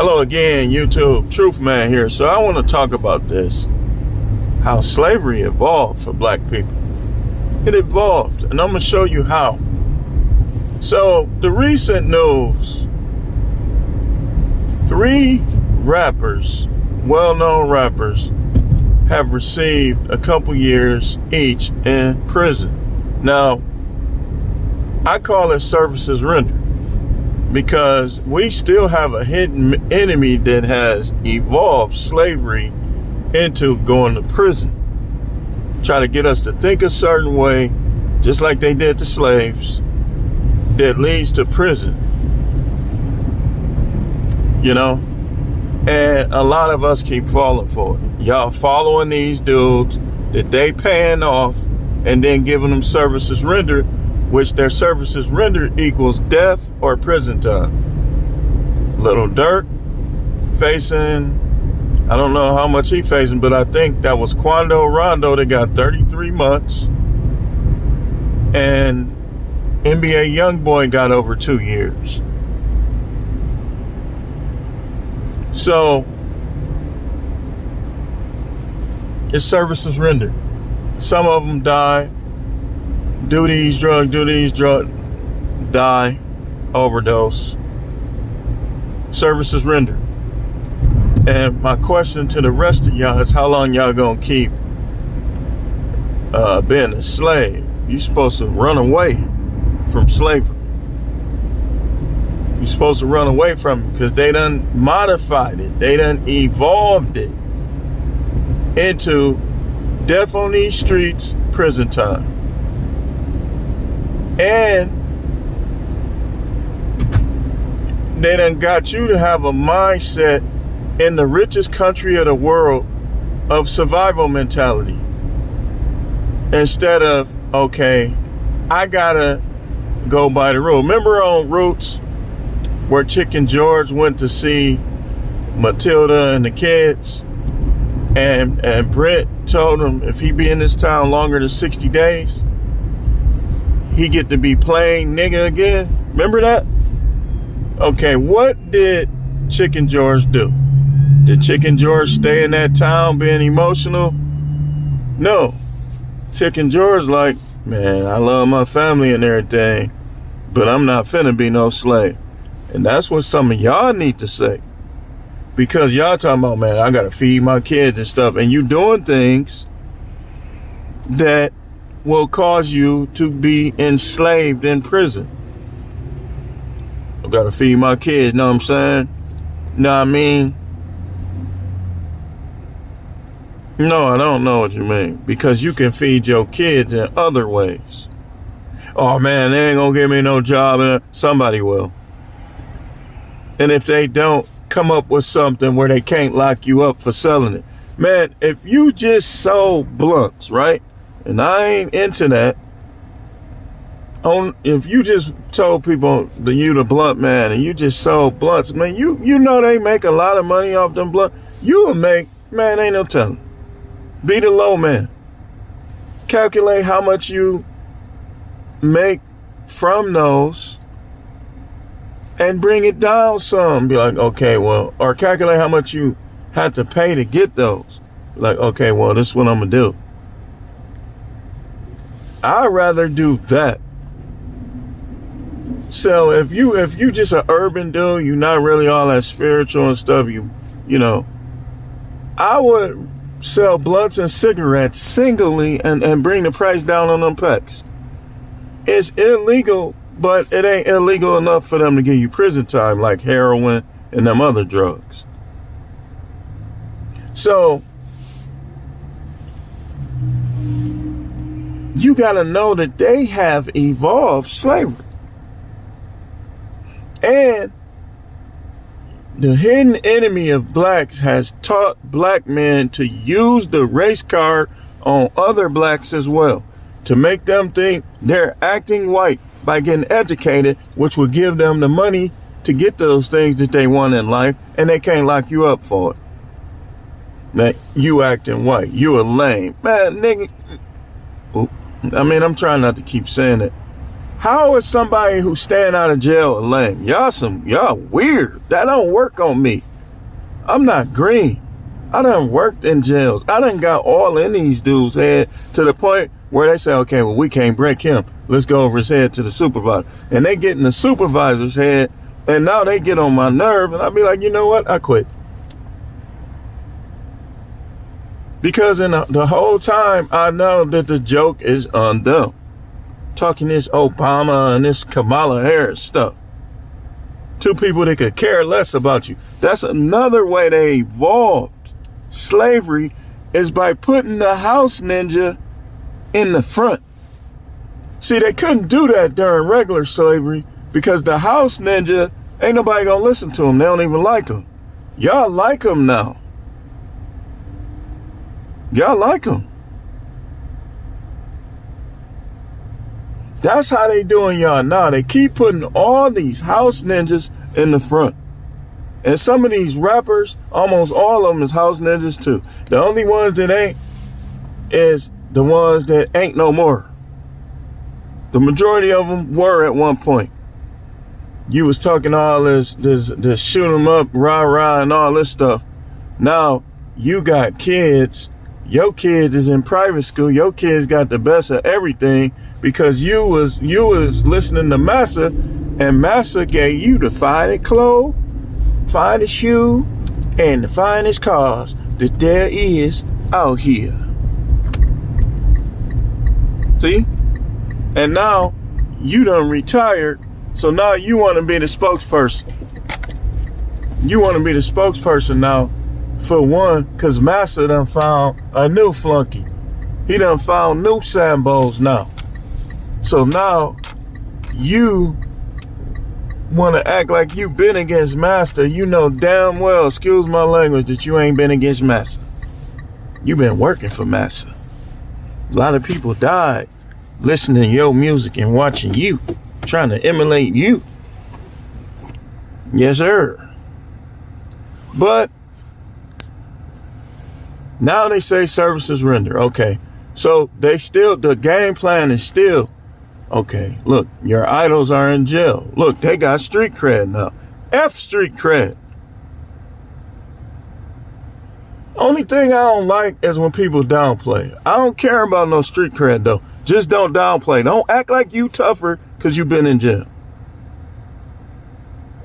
Hello again, YouTube. Truth Man here. So I want to talk about this. How slavery evolved for black people. It evolved, and I'm going to show you how. So the recent news, 3 rappers, well-known rappers, have received a couple years each in prison. Now, I call it services rendered, because we still have a hidden enemy that has evolved slavery into going to prison. Try to get us to think a certain way, just like they did to slaves, that leads to prison. You know? And a lot of us keep falling for it. Y'all following these dudes that they paying off and then giving them services rendered, which their services rendered equals death or prison time. Lil Durk facing, I don't know how much he facing, but I think that was Quando Rondo that got 33 months. And NBA YoungBoy got over 2 years. So, it's services rendered. Some of them die. Do these drugs, die, overdose. Services rendered. And my question to the rest of y'all is, how long y'all gonna keep being a slave? You're supposed to run away from slavery. You're supposed to run away from it because they done modified it. They done evolved it into death on these streets, prison time. And they done got you to have a mindset in the richest country of the world of survival mentality. Instead of, okay, I gotta go by the rule. Remember on Roots where Chicken George went to see Matilda and the kids? And Brent told him if he be in this town longer than 60 days, he get to be playing nigga again. Remember that? Okay, what did Chicken George do? Did Chicken George stay in that town being emotional? No. Chicken George like, man, I love my family and everything, but I'm not finna be no slave. And that's what some of y'all need to say. Because y'all talking about, man, I gotta feed my kids and stuff, and you doing things that will cause you to be enslaved in prison. I gotta feed my kids, know what I'm saying? Know what I mean? No, I don't know what you mean. Because you can feed your kids in other ways. Oh man, they ain't gonna give me no job, and somebody will. And if they don't, come up with something where they can't lock you up for selling it. Man, if you just sold blunts, right? And I ain't into that. If you just told people that you the blunt man and you just sold blunts, man, you know they make a lot of money off them blunts. You will make, man, ain't no telling. Be the low man. Calculate how much you make from those and bring it down some. Be like, okay, well, or calculate how much you have to pay to get those. Like, okay, well, this is what I'm gonna do. I'd rather do that. So if you just an urban dude, you're not really all that spiritual and stuff, you know, I would sell blunts and cigarettes singly and bring the price down on them packs. It's illegal, but it ain't illegal enough for them to give you prison time like heroin and them other drugs. So you gotta know that they have evolved slavery. And the hidden enemy of blacks has taught black men to use the race card on other blacks as well, to make them think they're acting white by getting educated, which will give them the money to get those things that they want in life, and they can't lock you up for it. Man, you acting white, you a lame. Man, nigga. I mean, I'm trying not to keep saying it. How is somebody who's staying out of jail a lame? Y'all weird. That don't work on me. I'm not green. I done worked in jails. I done got all in these dudes' head to the point where they say, okay, well, we can't break him. Let's go over his head to the supervisor. And they get in the supervisor's head, and now they get on my nerve, and I be like, you know what? I quit. Because in the whole time, I know that the joke is on them. Talking this Obama and this Kamala Harris stuff. Two people that could care less about you. That's another way they evolved slavery, is by putting the house ninja in the front. See, they couldn't do that during regular slavery because the house ninja, ain't nobody gonna listen to him. They don't even like him. Y'all like him now. Y'all like him. That's how they doing y'all now. They keep putting all these house ninjas in the front. And some of these rappers, almost all of them is house ninjas too. The only ones that ain't is the ones that ain't no more. The majority of them were at one point. You was talking all this shoot 'em up, rah, and all this stuff. Now you got kids. Your kids is in private school. Your kids got the best of everything because you was listening to Massa, and Massa gave you the finest clothes, finest shoe, and the finest cars that there is out here. See? And now you done retired, so now you want to be the spokesperson. You want to be the spokesperson now. For one, because Massa done found a new flunky. He done found new Sambos now. So now you want to act like you been against Master. You know damn well, excuse my language, that you ain't been against Massa. You been working for Massa. A lot of people died listening to your music and watching you, trying to emulate you. Yes, sir. But now they say services render. Okay. So the game plan is still, okay, look, your idols are in jail. Look, they got street cred now. F street cred. Only thing I don't like is when people downplay. I don't care about no street cred though. Just don't downplay. Don't act like you tougher because you've been in jail.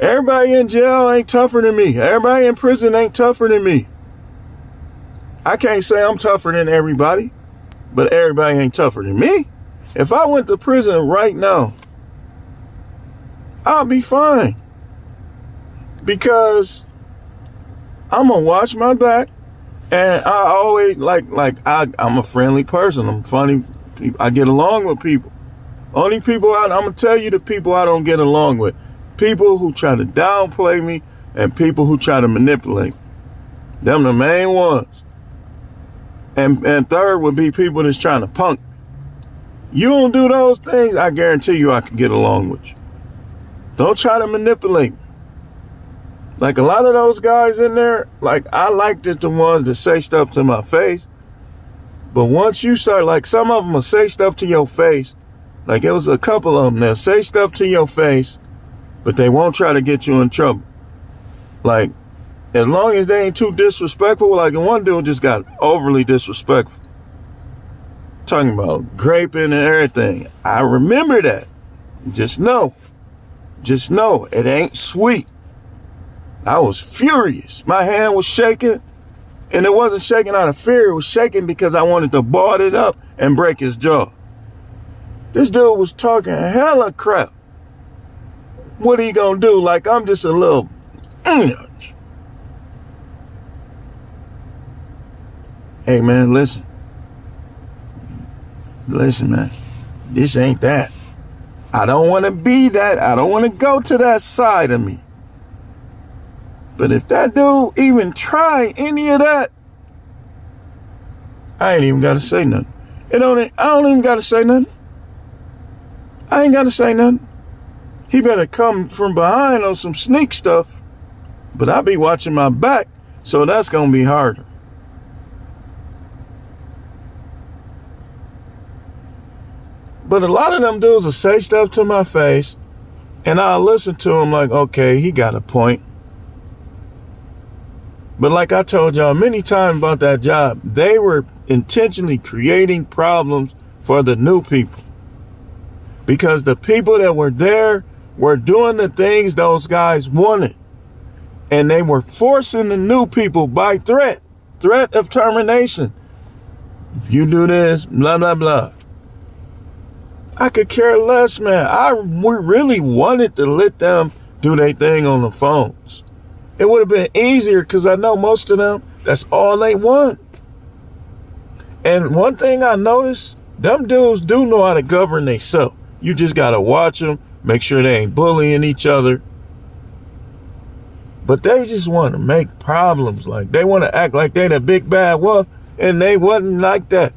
Everybody in jail ain't tougher than me. Everybody in prison ain't tougher than me. I can't say I'm tougher than everybody, but everybody ain't tougher than me. If I went to prison right now, I'll be fine. Because I'm going to watch my back, and I always, I'm a friendly person. I'm funny. I get along with people. Only people I'm going to tell you the people I don't get along with. People who try to downplay me and people who try to manipulate me. Them the main ones. And third would be people that's trying to punk. You don't do those things, I guarantee you I can get along with you. Don't try to manipulate me. Like a lot of those guys in there, like I liked it, the ones that say stuff to my face. But once you start, like some of them will say stuff to your face. Like it was a couple of them that say stuff to your face, but they won't try to get you in trouble. Like, as long as they ain't too disrespectful, like one dude just got overly disrespectful. Talking about graping and everything. I remember that. Just know it ain't sweet. I was furious. My hand was shaking, and it wasn't shaking out of fear. It was shaking because I wanted to ball it up and break his jaw. This dude was talking hella crap. What are you gonna do? Like I'm just a little Hey man, listen, man, this ain't that. I don't want to be that. I don't want to go to that side of me. But if that dude even try any of that, I ain't even got to say nothing. I don't even got to say nothing. I ain't got to say nothing. He better come from behind on some sneak stuff, but I be watching my back, so that's going to be harder. But a lot of them dudes will say stuff to my face, and I'll listen to him like, okay, he got a point. But like I told y'all many times about that job, they were intentionally creating problems for the new people. Because the people that were there were doing the things those guys wanted. And they were forcing the new people by threat of termination. If you do this, blah, blah, blah. I could care less, man. We really wanted to let them do their thing on the phones. It would have been easier because I know most of them, that's all they want. And one thing I noticed, them dudes do know how to govern themselves. You just got to watch them, make sure they ain't bullying each other. But they just want to make problems. Like they want to act like they the big bad wolf, and they wasn't like that.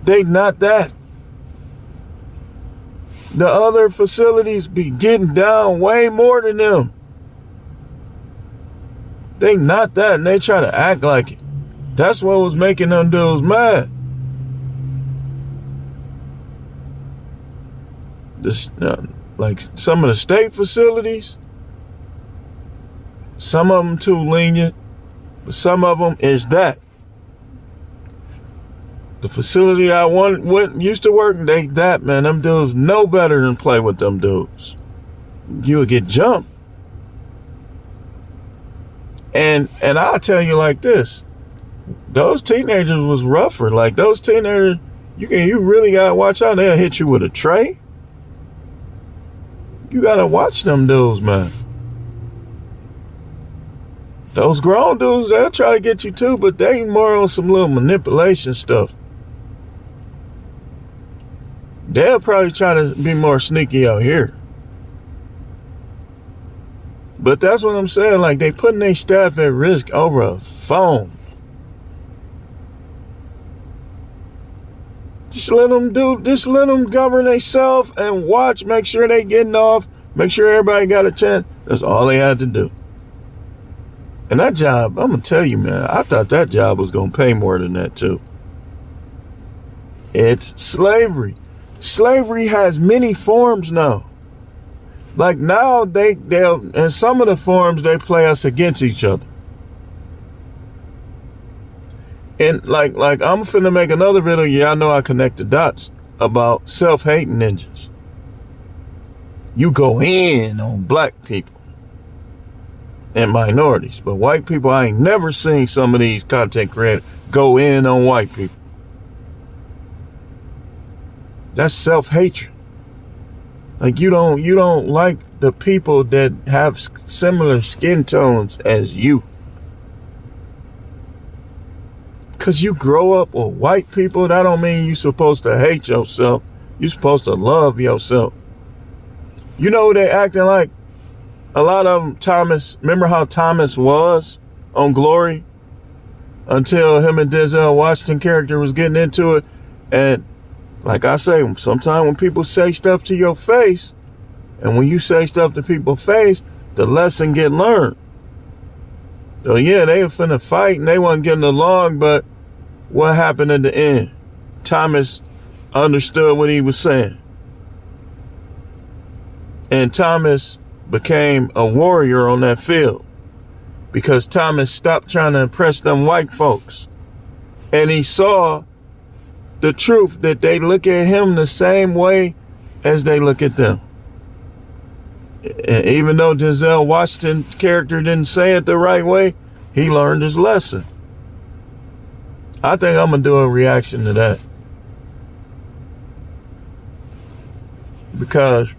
They not that. The other facilities be getting down way more than them. They not that, and they try to act like it. That's what was making them dudes mad. Like some of the state facilities, some of them too lenient, but some of them is that. The facility I used to work, they that, man. Them dudes know better than play with them dudes. You would get jumped. And I'll tell you like this. Those teenagers was rougher. Like those teenagers, you really gotta watch out. They'll hit you with a tray. You gotta watch them dudes, man. Those grown dudes, they'll try to get you too, but they more on some little manipulation stuff. They'll probably try to be more sneaky out here. But that's what I'm saying. Like they putting their staff at risk over a phone. Just let them govern themselves and watch, make sure they getting off, make sure everybody got a chance. That's all they had to do. And that job, I'm going to tell you, man, I thought that job was going to pay more than that too. It's slavery. Slavery has many forms now. Like now they'll in some of the forms they play us against each other. And like I'm finna make another video, y'all know I connect the dots, about self-hating ninjas. You go in on black people and minorities, but white people, I ain't never seen some of these content creators go in on white people. That's self-hatred. Like you don't like the people that have similar skin tones as you. Cause you grow up with white people, that don't mean you're supposed to hate yourself. You're supposed to love yourself. You know what they acting like? A lot of them, Thomas, remember how Thomas was on Glory? Until him and Denzel Washington character was getting into it. And like I say, sometimes when people say stuff to your face, and when you say stuff to people's face, the lesson get learned. So yeah, they were finna fight and they wasn't getting along, but what happened at the end? Thomas understood what he was saying. And Thomas became a warrior on that field because Thomas stopped trying to impress them white folks. And he saw the truth that they look at him the same way as they look at them. And even though Denzel Washington's character didn't say it the right way, he learned his lesson. I think I'm going to do a reaction to that. Because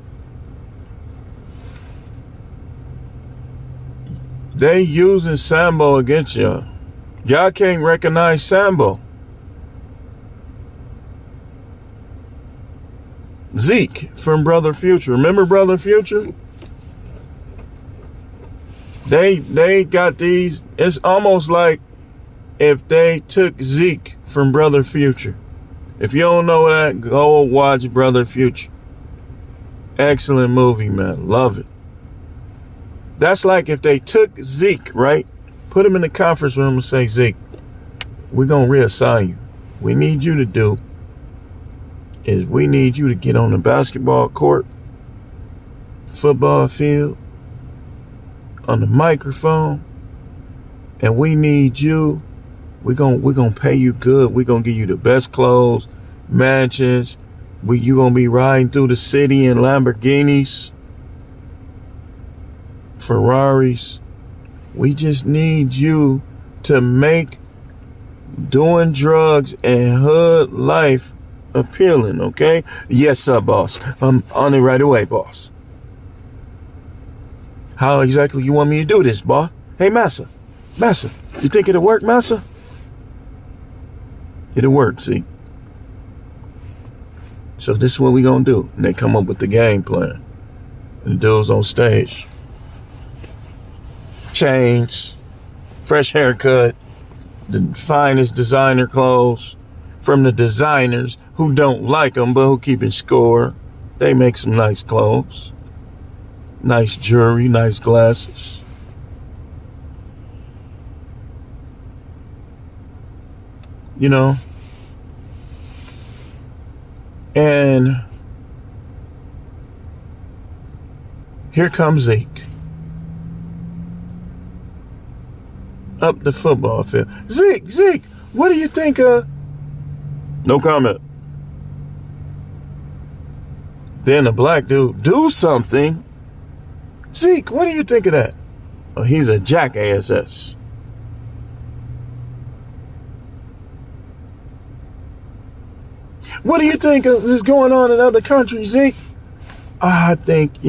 they using Sambo against y'all. Y'all can't recognize Sambo. Zeke from Brother Future. Remember Brother Future? They got these. It's almost like if they took Zeke from Brother Future. If you don't know that, go watch Brother Future. Excellent movie, man. Love it. That's like if they took Zeke, right? Put him in the conference room and say, Zeke, we're going to reassign you. We need you to do is we need you to get on the basketball court, football field, on the microphone, and we need you. We're gonna pay you good. We're gonna give you the best clothes, mansions. You gonna be riding through the city in Lamborghinis, Ferraris. We just need you to make doing drugs and hood life appealing, okay? Yes, sir, boss. I'm on it right away, boss. How exactly you want me to do this, boss? Hey, massa, you think it'll work, massa? It'll work, see? So this is what we gonna do. And they come up with the game plan. And the dudes on stage. Chains, fresh haircut, the finest designer clothes from the designers who don't like them but who keep it score. They make some nice clothes, nice jewelry, nice glasses. You know, and here comes Zeke up the football field. Zeke, what do you think of? No comment. Then a black dude, do something. Zeke, what do you think of that? Oh, he's a jackass. What do you think of this going on in other countries, Zeke? I think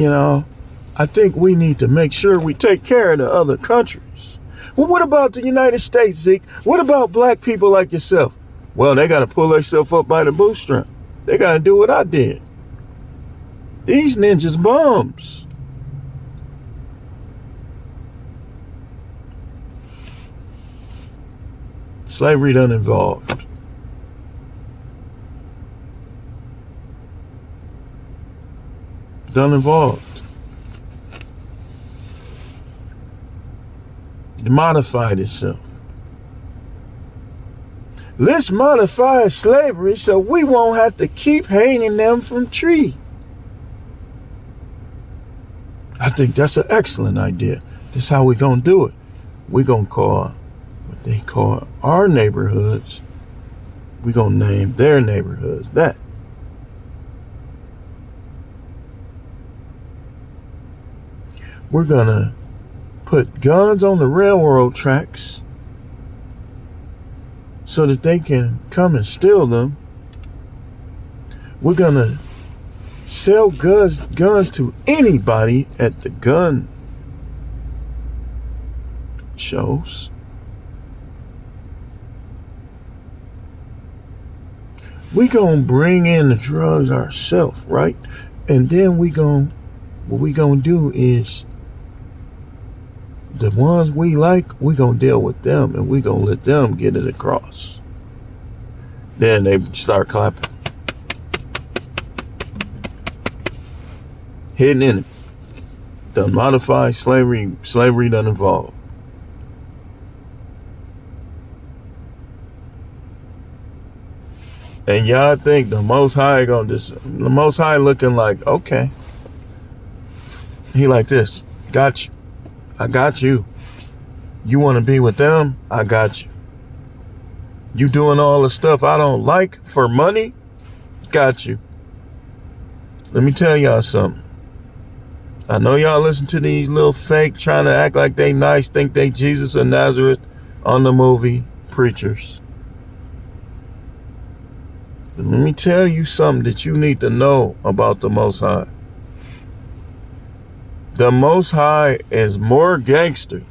we need to make sure we take care of the other countries. Well, what about the United States, Zeke? What about black people like yourself? Well, they got to pull themselves up by the bootstrap. They got to do what I did. These ninjas bums. Slavery done involved. It modified itself. Let's modify slavery so we won't have to keep hanging them from trees. I think that's an excellent idea. This is how we're going to do it. We're going to call what they call our neighborhoods. We're going to name their neighborhoods that. We're going to put guns on the railroad tracks so that they can come and steal them. We're going to sell guns to anybody at the gun shows. We going to bring in the drugs ourselves, right? And then what we going to do is the ones we like, we gonna deal with them and we gonna let them get it across. Then they start clapping. Hidden in it. The modified slavery done involved. And y'all think the Most High the Most High looking like, okay. He like this, got you. I got you. You want to be with them? I got you. You doing all the stuff I don't like for money? Got you. Let me tell y'all something. I know y'all listen to these little fake trying to act like they nice, think they Jesus of Nazareth on the movie preachers. But let me tell you something that you need to know about the Most High. The Most High is more gangster.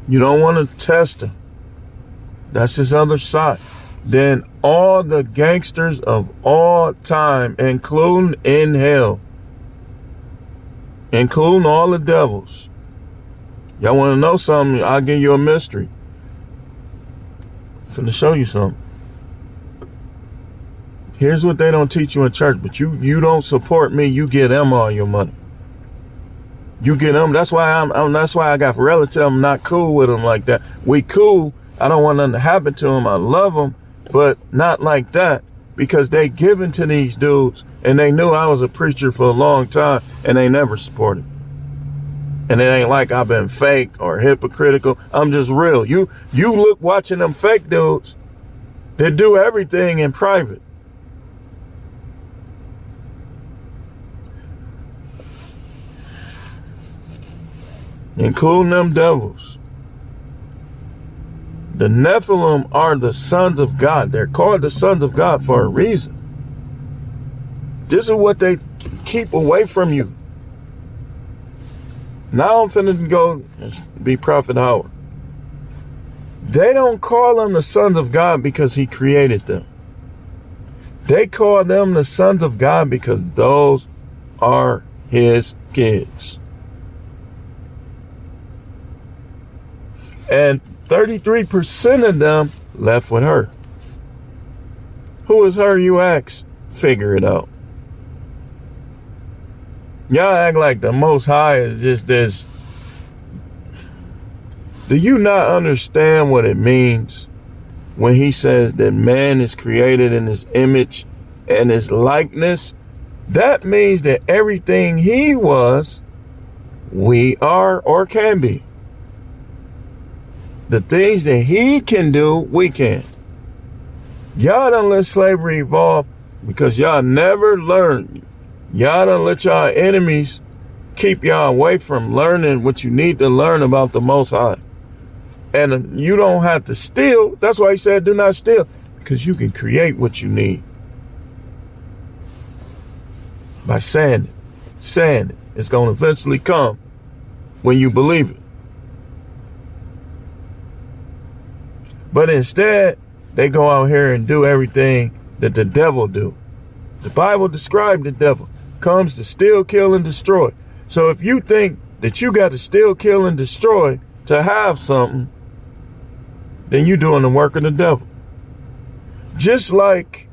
You don't want to test him. That's his other side. Than all the gangsters of all time, including in hell. Including all the devils. Y'all want to know something? I'll give you a mystery. I'm finna show you something. Here's what they don't teach you in church, but you don't support me, you get them all your money. You get them. That's why that's why I got relatives. I'm not cool with them like that. We cool. I don't want nothing to happen to them. I love them, but not like that, because they given to these dudes and they knew I was a preacher for a long time and they never supported me. And it ain't like I've been fake or hypocritical. I'm just real. You look watching them fake dudes that do everything in private. Including them devils. The Nephilim are the sons of God. They're called the sons of God for a reason. This is what they keep away from you. Now I'm finna go be Prophet Howard. They don't call them the sons of God because he created them. They call them the sons of God because those are his kids. And 33% of them left with her. Who is her, you ask? Figure it out. Y'all act like the Most High is just this. Do you not understand what it means when he says that man is created in his image and his likeness? That means that everything he was, we are or can be. The things that he can do, we can. Y'all done let slavery evolve because y'all never learned. Y'all done let y'all enemies keep y'all away from learning what you need to learn about the Most High. And you don't have to steal. That's why he said do not steal, because you can create what you need. By saying it. It's going to eventually come when you believe it. But instead, they go out here and do everything that the devil do. The Bible described the devil comes to steal, kill, and destroy. So if you think that you got to steal, kill, and destroy to have something, then you're doing the work of the devil. Just like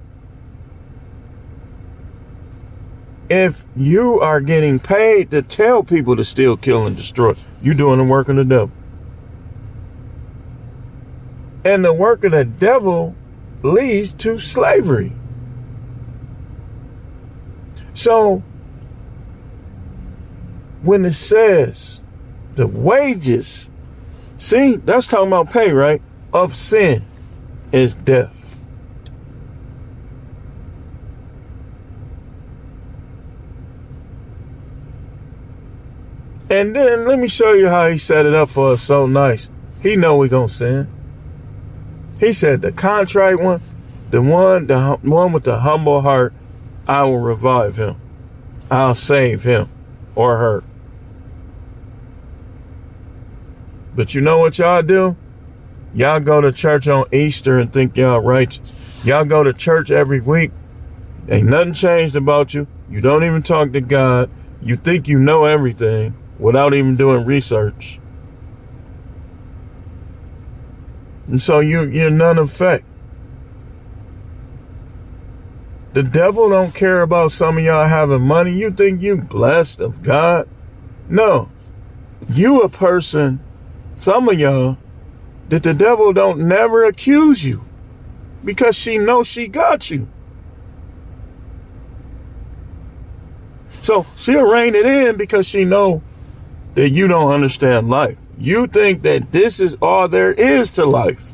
if you are getting paid to tell people to steal, kill, and destroy, you're doing the work of the devil. And the work of the devil leads to slavery. So when it says the wages, see, that's talking about pay, right? Of sin is death. And then let me show you how he set it up for us so nice. He know we gonna sin. He said the contrite one, the one with the humble heart, I will revive him. I'll save him or her. But you know what y'all do? Y'all go to church on Easter and think y'all righteous. Y'all go to church every week. Ain't nothing changed about you. You don't even talk to God. You think you know everything without even doing research. And so you're none effect. The devil don't care about some of y'all having money. You think you blessed of God? No. You a person, some of y'all, that the devil don't never accuse you because she knows she got you. So she'll rein it in because she know that you don't understand life. You think that this is all there is to life.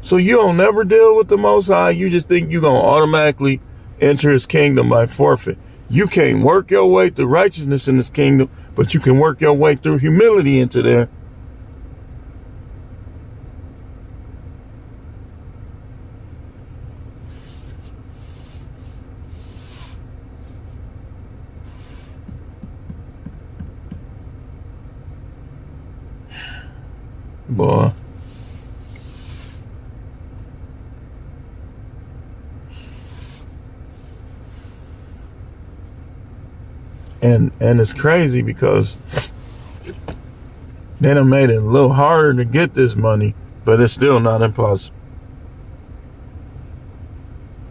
So you don't never deal with the Most High. You just think you're going to automatically enter his kingdom by forfeit. You can't work your way through righteousness in his kingdom, but you can work your way through humility into there. Boy. And it's crazy because they done made it a little harder to get this money, but it's still not impossible.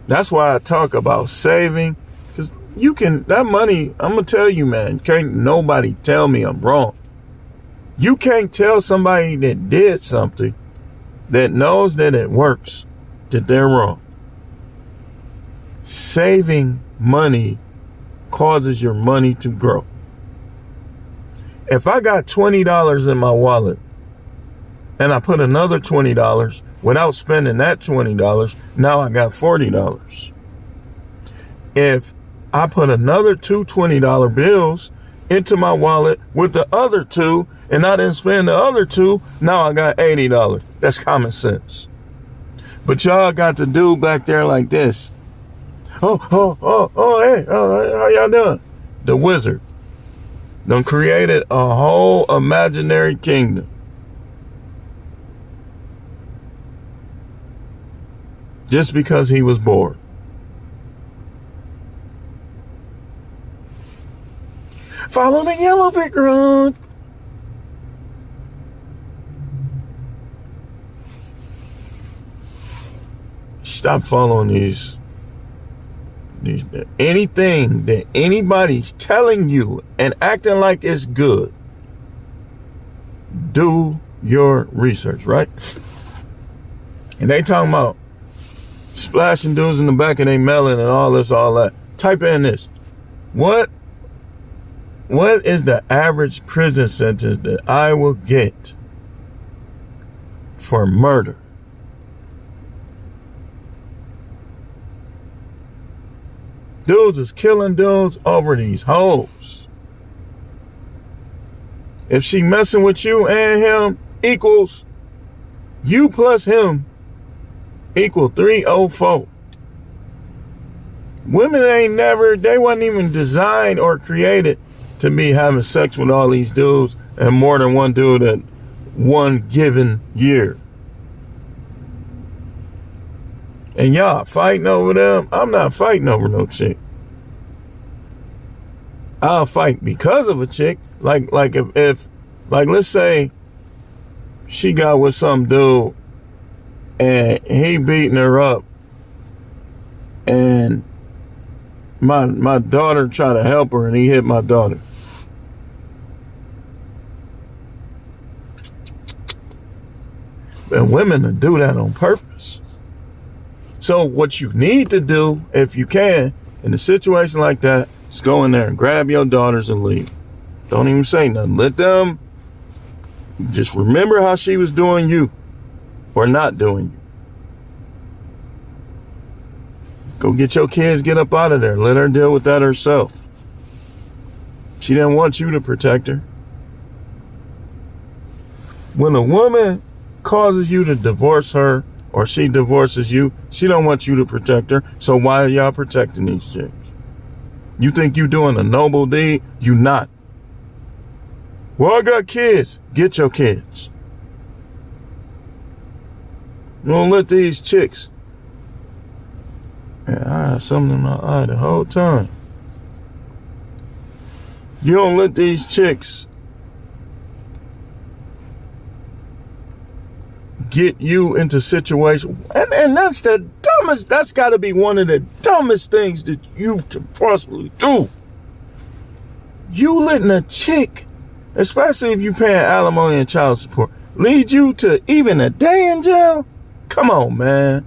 That's why I talk about saving, because you can, that money, I'm going to tell you, man, can't nobody tell me I'm wrong. You can't tell somebody that did something that knows that it works that they're wrong. Saving money causes your money to grow. If I got $20 in my wallet and I put another $20 without spending that $20, now I got $40. If I put another two $20 bills into my wallet with the other two and I didn't spend the other two, now I got $80. That's common sense. But y'all got the dude back there like this. Hey, how y'all doing? The wizard done created a whole imaginary kingdom. Just because he was bored. Follow the yellow brick road. Stop following these anything that anybody's telling you and acting like it's good. Do your research, right? And they talking about splashing dudes in the back of their melon and all that. Type in this. What is the average prison sentence that I will get for murder? Dudes is killing dudes over these hoes. If she messing with you and him equals you plus him equal 304. Women they wasn't even designed or created to be having sex with all these dudes and more than one dude at one given year. And y'all fighting over them. I'm not fighting over no chick. I'll fight because of a chick. Like if let's say she got with some dude and he beating her up and my daughter tried to help her and he hit my daughter. And women will do that on purpose. So what you need to do, if you can, in a situation like that, is go in there and grab your daughters and leave. Don't even say nothing. Let them just remember how she was doing you or not doing you. Go get your kids, get up out of there. Let her deal with that herself. She didn't want you to protect her. When a woman causes you to divorce her or she divorces you, she don't want you to protect her. So why are y'all protecting these chicks? You think you doing a noble deed? You not. Well, I got kids. Get your kids. You don't let these chicks. Man, I had something in my eye the whole time. You don't let these chicks get you into situations. And that's the dumbest, that's got to be one of the dumbest things that you can possibly do. You letting a chick, especially if you paying alimony and child support, lead you to even a day in jail? Come on, man.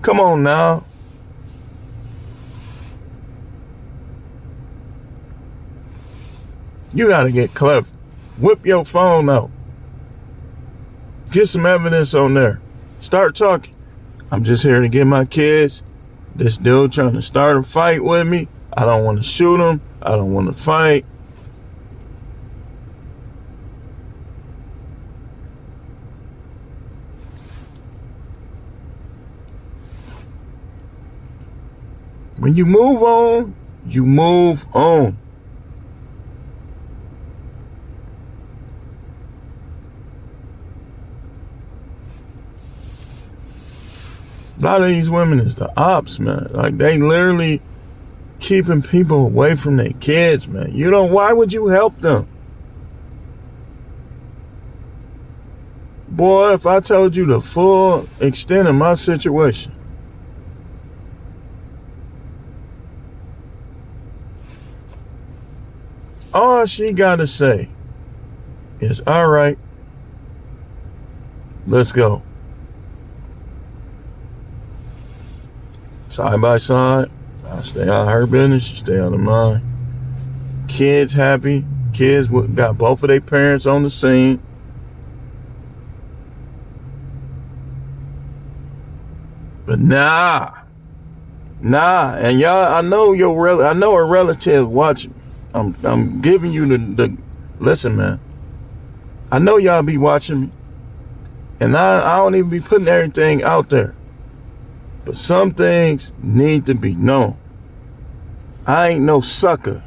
Come on now. You got to get clever. Whip your phone out. Get some evidence on there. Start talking. I'm just here to get my kids. This dude trying to start a fight with me. I don't want to shoot him. I don't want to fight. When you move on, you move on. A lot of these women is the ops, man. Like, they literally keeping people away from their kids, man. Why would you help them? Boy, if I told you the full extent of my situation, all she gotta say is, all right, let's go. Side by side. I stay out of her business, she stay out of mine. Kids happy. Kids got both of their parents on the scene. But nah. And y'all, I know her relative watching. I'm giving you the listen, man. I know y'all be watching me. And I don't even be putting everything out there. But some things need to be known. I ain't no sucker.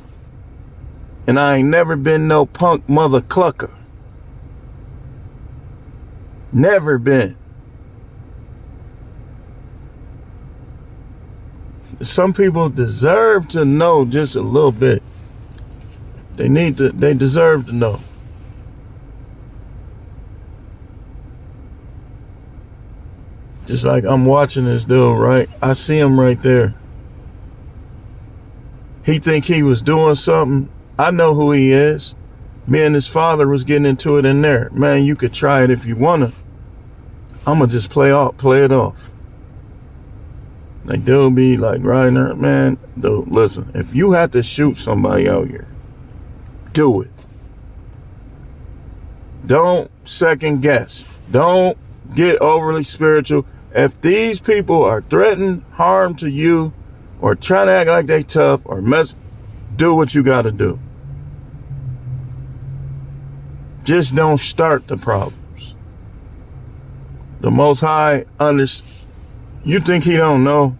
And I ain't never been no punk mother clucker. Never been. Some people deserve to know just a little bit. They deserve to know. Just like I'm watching this dude, right? I see him right there. He think he was doing something. I know who he is. Me and his father was getting into it in there. Man, you could try it if you wanna. I'ma just play it off. Like dude be like riding there, man. Dude, listen, if you had to shoot somebody out here, do it. Don't second guess. Don't get overly spiritual. If these people are threatening harm to you or trying to act like they tough or do what you got to do. Just don't start the problems. The Most High you think he don't know?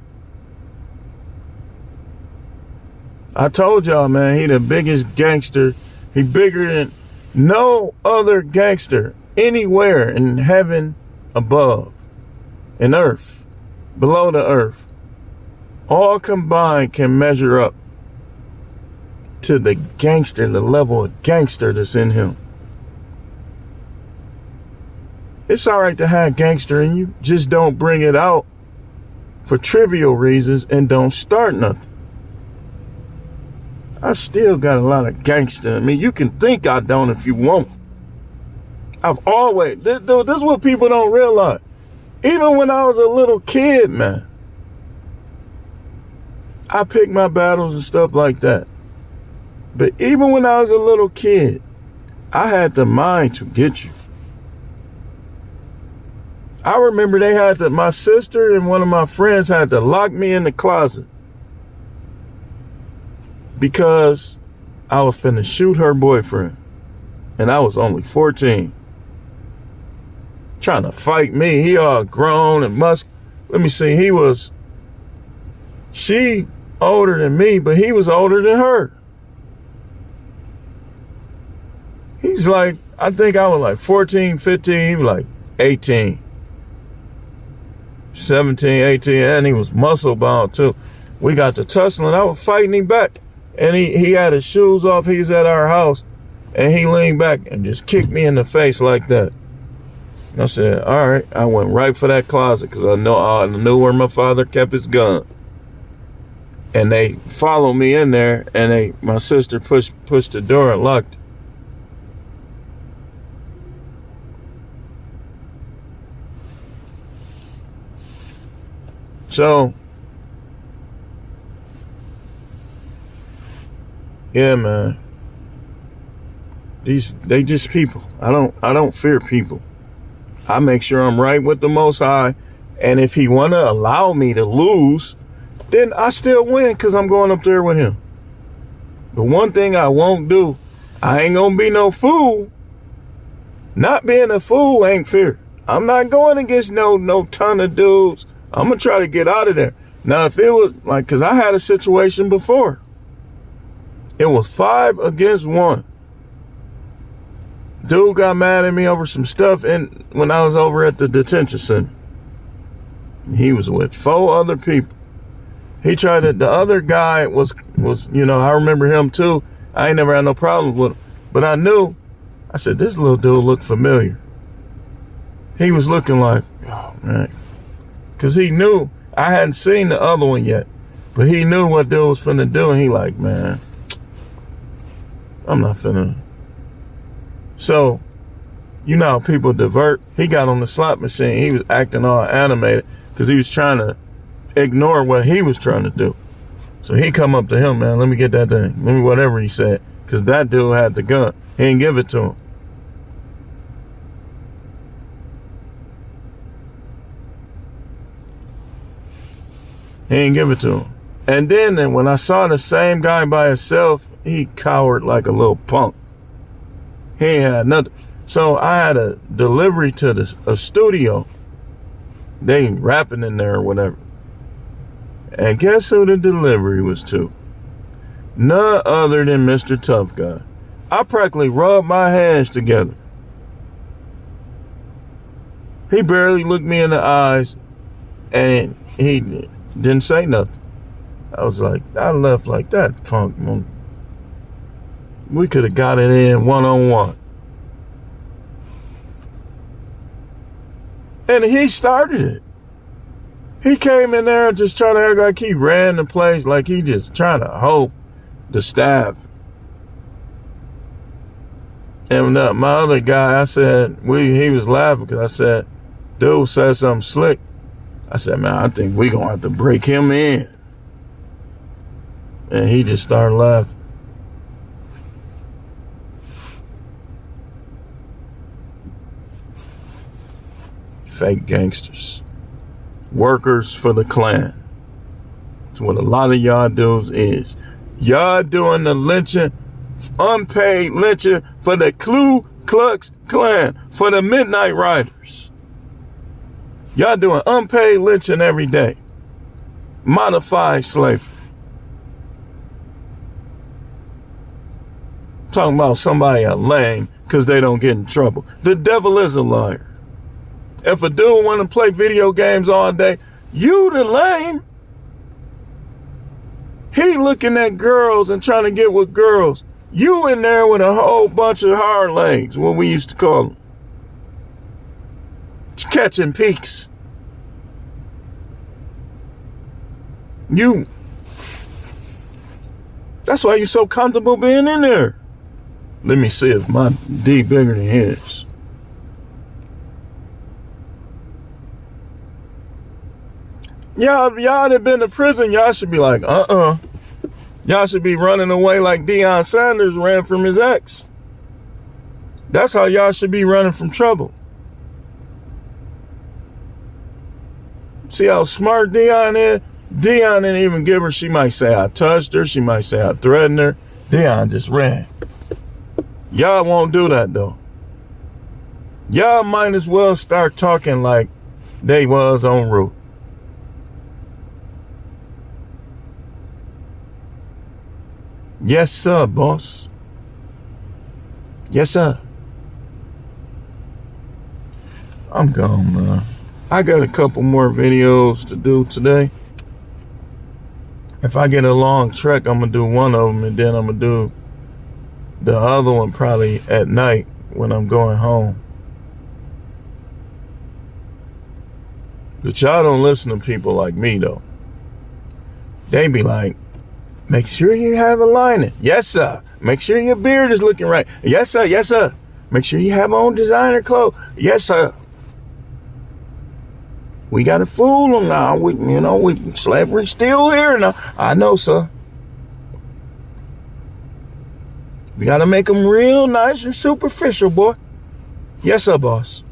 I told y'all, man, he the biggest gangster. He bigger than no other gangster anywhere in heaven above, in earth, below the earth. All combined can measure up to the level of gangster that's in him. It's all right to have gangster in you. Just don't bring it out for trivial reasons and don't start nothing. I still got a lot of gangster in me. You can think I don't if you want. I've always, this is what people don't realize. Even when I was a little kid, man, I picked my battles and stuff like that. But even when I was a little kid, I had the mind to get you. I remember my sister and one of my friends had to lock me in the closet because I was finna shoot her boyfriend. And I was only 14. Trying to fight me. He all grown and let me see, she older than me, but he was older than her. He's like, I think I was like 14, 15, he was like 18. 17, 18, and he was muscle bound too. We got to tussling. I was fighting him back. And he had his shoes off. He was at our house. And he leaned back and just kicked me in the face like that. And I said, all right. I went right for that closet because I knew where my father kept his gun. And they followed me in there, and my sister pushed the door and locked it. So, yeah, man. They just people. I don't fear people. I make sure I'm right with the Most High, and if he wanna allow me to lose, then I still win because I'm going up there with him. The one thing I won't do, I ain't gonna be no fool. Not being a fool ain't fair. I'm not going against no ton of dudes. I'm gonna try to get out of there. Now, if it was like, cause I had a situation before. It was 5 against 1. Dude got mad at me over some stuff when I was over at the detention center. He was with 4 other people. He tried to, the other guy was, I remember him too. I ain't never had no problems with him. But I said, this little dude looked familiar. He was looking like, oh man. Cause he knew, I hadn't seen the other one yet, but he knew what dude was finna do. And he like, man, I'm not finna. So, you know how people divert. He got on the slot machine. He was acting all animated because he was trying to ignore what he was trying to do. So he come up to him, man, let me get that thing. Let me whatever he said. Because that dude had the gun. He didn't give it to him. He didn't give it to him. And then when I saw the same guy by himself, he cowered like a little punk. He ain't had nothing. So I had a delivery to a studio. They rapping in there or whatever. And guess who the delivery was to? None other than Mr. Tough Guy. I practically rubbed my hands together. He barely looked me in the eyes and he didn't say nothing. I was like, I left like that, punk. We could have got it in one-on-one. And he started it. He came in there just trying to act like he ran the place, like he just trying to hope the staff. And my other guy, I said, he was laughing because I said, dude said something slick. I said, man, I think we gonna have to break him in. And he just started laughing. Fake gangsters. Workers for the Klan. That's what a lot of y'all dudes is. Y'all doing the lynching, unpaid lynching for the Ku Klux Klan, for the Midnight Riders. Y'all doing unpaid lynching every day. Modified slavery. Talking about somebody a lame because they don't get in trouble. The devil is a liar. If a dude want to play video games all day, you the lame. He looking at girls and trying to get with girls. You in there with a whole bunch of hard legs, what we used to call them. Catching peaks. That's why you're so comfortable being in there. Let me see if my D bigger than his. Y'all that been to prison, y'all should be like, Y'all should be running away like Deion Sanders ran from his ex. That's how y'all should be running from trouble. See how smart Deion is? Deion didn't even give her, she might say I touched her, she might say I threatened her. Deion just ran. Y'all won't do that though. Y'all might as well start talking like they was on route. Yes, sir, boss. Yes, sir. I'm gone, man. I got a couple more videos to do today. If I get a long trek, I'm going to do one of them, and then I'm going to do the other one probably at night when I'm going home. But y'all don't listen to people like me, though. They be like, make sure you have a lining. Yes, sir. Make sure your beard is looking right. Yes, sir. Yes, sir. Make sure you have on designer clothes. Yes, sir. We got to fool them now. Slavery's still here now. I know, sir. We got to make them real nice and superficial, boy. Yes, sir, boss.